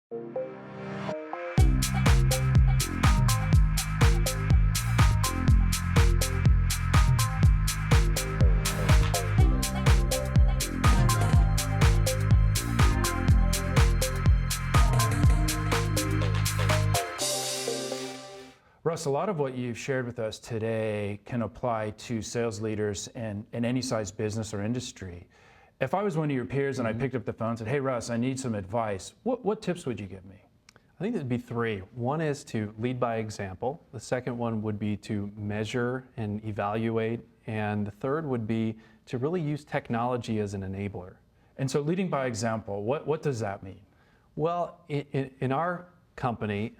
Russ, a lot of what you've shared with us today can apply to sales leaders in any size business or industry. If I was one of your peers and I picked up the phone and said, hey Russ, I need some advice, what tips would you give me? I think there'd be three. One is to lead by example. The second one would be to measure and evaluate. And the third would be to really use technology as an enabler. And so leading by example, what does that mean? Well, in our company,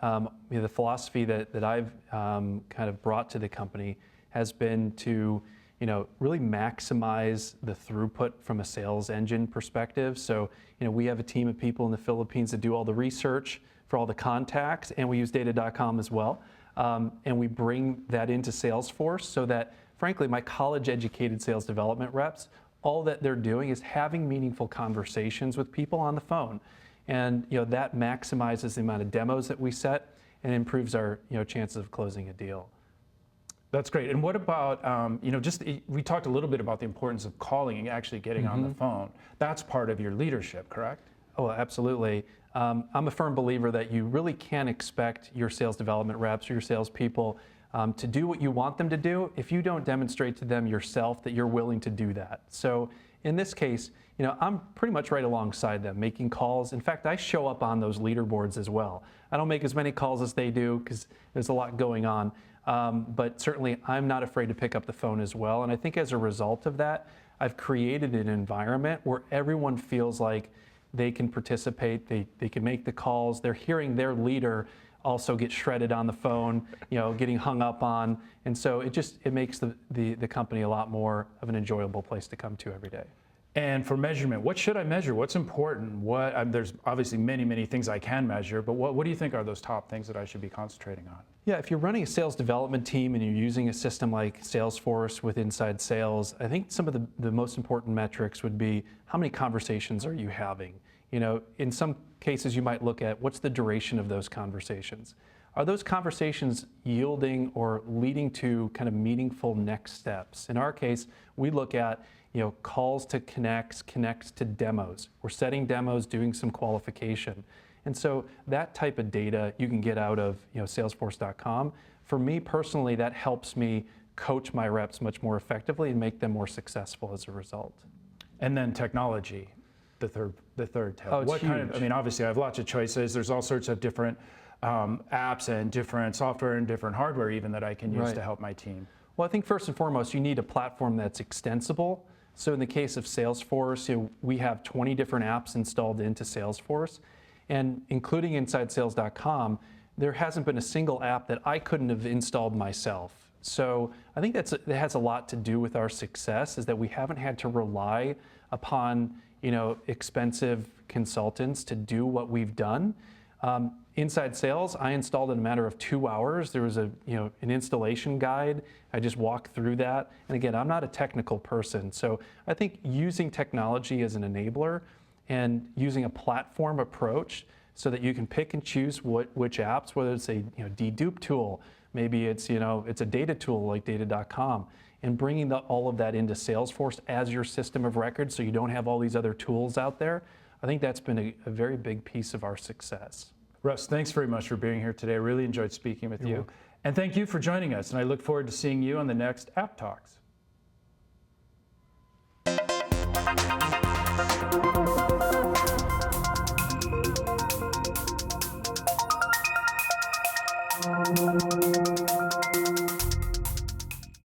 the philosophy that I've kind of brought to the company has been to really maximize the throughput from a sales engine perspective. So we have a team of people in the Philippines that do all the research for all the contacts, and we use data.com as well. And we bring that into Salesforce so that, frankly, my college-educated sales development reps, all that they're doing is having meaningful conversations with people on the phone. And that maximizes the amount of demos that we set and improves our chances of closing a deal. That's great. And what about, we talked a little bit about the importance of calling and actually getting on the phone. That's part of your leadership, correct? Oh, absolutely. I'm a firm believer that you really can't expect your sales development reps or your salespeople to do what you want them to do if you don't demonstrate to them yourself that you're willing to do that. So in this case, I'm pretty much right alongside them, making calls. In fact, I show up on those leaderboards as well. I don't make as many calls as they do because there's a lot going on. But certainly, I'm not afraid to pick up the phone as well. And I think as a result of that, I've created an environment where everyone feels like they can participate, they can make the calls, they're hearing their leader also get shredded on the phone, getting hung up on. And so it makes the company a lot more of an enjoyable place to come to every day. And for measurement, what should I measure? What's important? There's obviously many things I can measure, but what do you think are those top things that I should be concentrating on? Yeah, if you're running a sales development team and you're using a system like Salesforce with inside sales, I think some of the most important metrics would be how many conversations are you having? In some cases you might look at what's the duration of those conversations. Are those conversations yielding or leading to kind of meaningful next steps? In our case, we look at calls to connects to demos. We're setting demos, doing some qualification. And so that type of data you can get out of Salesforce.com. For me personally, that helps me coach my reps much more effectively and make them more successful as a result. And then technology, the third tip. Oh, it's huge. Obviously I have lots of choices. There's all sorts of different apps and different software and different hardware even that I can use to help my team. Well, I think first and foremost, you need a platform that's extensible. So in the case of Salesforce, we have 20 different apps installed into Salesforce. And including inside sales.com, there hasn't been a single app that I couldn't have installed myself. So I think that has a lot to do with our success, is that we haven't had to rely upon expensive consultants to do what we've done. Inside sales, I installed in a matter of 2 hours. There was an installation guide. I just walked through that. And again, I'm not a technical person. So I think using technology as an enabler and using a platform approach so that you can pick and choose which apps, whether it's a dedupe tool, maybe it's it's a data tool like data.com, and bringing all of that into Salesforce as your system of record so you don't have all these other tools out there. I think that's been a very big piece of our success. Russ, thanks very much for being here today. I really enjoyed speaking with you. Welcome. And thank you for joining us. And I look forward to seeing you on the next App Talks.